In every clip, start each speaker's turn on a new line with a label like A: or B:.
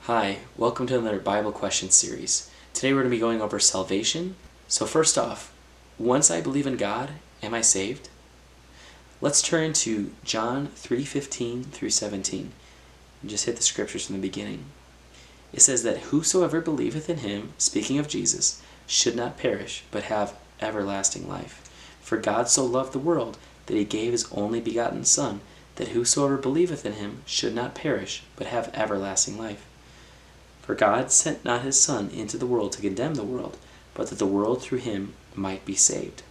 A: Hi, welcome to another Bible question series. Today we're going to be going over salvation. So first off, once I believe in God, am I saved? Let's turn to John 3:15 through 17. And just hit the scriptures from the beginning. It says that whosoever believeth in him, speaking of Jesus, should not perish, but have everlasting life. For God so loved the world that he gave his only begotten Son, that whosoever believeth in him should not perish, but have everlasting life. For God sent not his Son into the world to condemn the world, but that the world through him might be saved.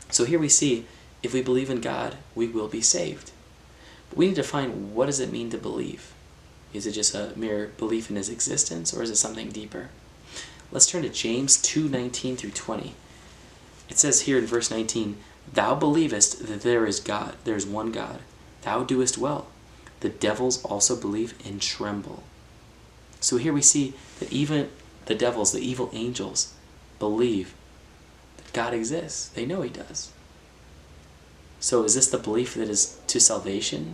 A: So here we see, if we believe in God, we will be saved. But we need to find, what does it mean to believe? Is it just a mere belief in his existence, or is it something deeper? Let's turn to James 2:19 through 20. It says here in verse 19, "Thou believest that there is God, there is one God. Thou doest well. The devils also believe and tremble." So here we see that even the devils, the evil angels, believe that God exists. They know he does. So is this the belief that is to salvation?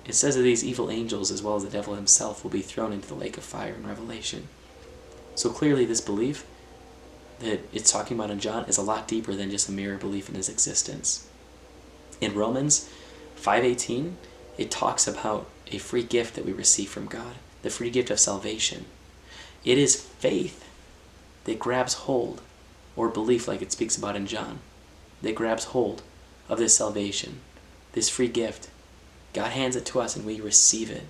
A: It says that these evil angels, as well as the devil himself, will be thrown into the lake of fire in Revelation. So clearly this belief that it's talking about in John is a lot deeper than just a mere belief in his existence. In Romans 5:18, it talks about a free gift that we receive from God, the free gift of salvation. It is faith that grabs hold, or belief like it speaks about in John, that grabs hold of this salvation, this free gift. God hands it to us and we receive it.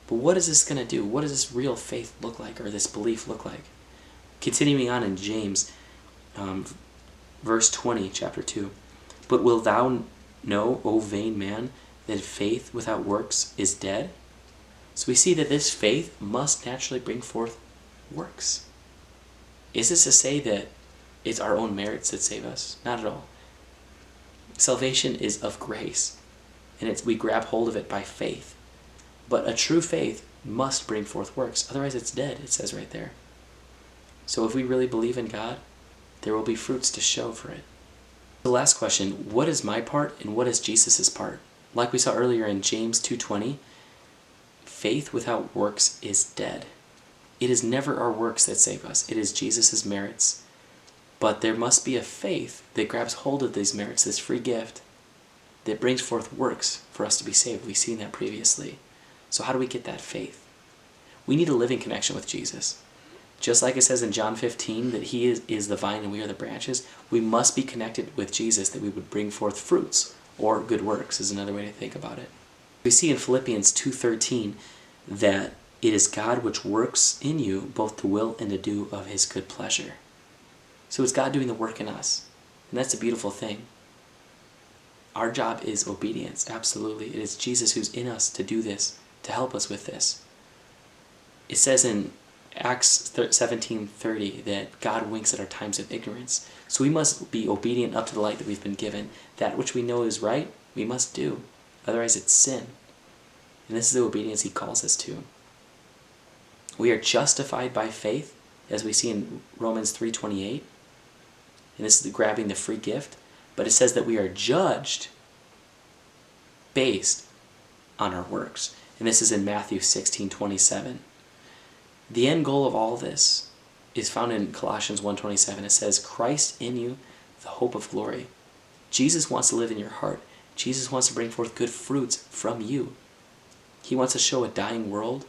A: But what is this going to do? What does this real faith look like, or this belief look like? Continuing on in James, verse 20, chapter 2. "But wilt thou know, O vain man, that faith without works is dead?" So we see that this faith must naturally bring forth works. Is this to say that it's our own merits that save us? Not at all. Salvation is of grace, and we grab hold of it by faith. But a true faith must bring forth works, otherwise it's dead, it says right there. So if we really believe in God, there will be fruits to show for it. The last question, what is my part and what is Jesus' part? Like we saw earlier in James 2:20, faith without works is dead. It is never our works that save us. It is Jesus' merits. But there must be a faith that grabs hold of these merits, this free gift, that brings forth works for us to be saved. We've seen that previously. So how do we get that faith? We need a living connection with Jesus. Just like it says in John 15 that he is the vine and we are the branches, we must be connected with Jesus that we would bring forth fruits, or good works is another way to think about it. We see in Philippians 2:13 that it is God which works in you both to will and to do of his good pleasure. So it's God doing the work in us. And that's a beautiful thing. Our job is obedience, absolutely. It is Jesus who's in us to do this, to help us with this. It says in Acts 17:30 that God winks at our times of ignorance. So we must be obedient up to the light that we've been given. That which we know is right, we must do. Otherwise it's sin. And this is the obedience he calls us to. We are justified by faith, as we see in Romans 3:28. And this is grabbing the free gift. But it says that we are judged based on our works. And this is in Matthew 16:27. The end goal of all this is found in Colossians 1:27. It says, "Christ in you, the hope of glory." Jesus wants to live in your heart. Jesus wants to bring forth good fruits from you. He wants to show a dying world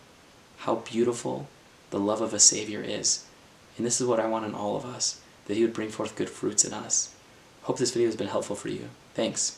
A: how beautiful the love of a Savior is. And this is what I want in all of us, that he would bring forth good fruits in us. Hope this video has been helpful for you. Thanks.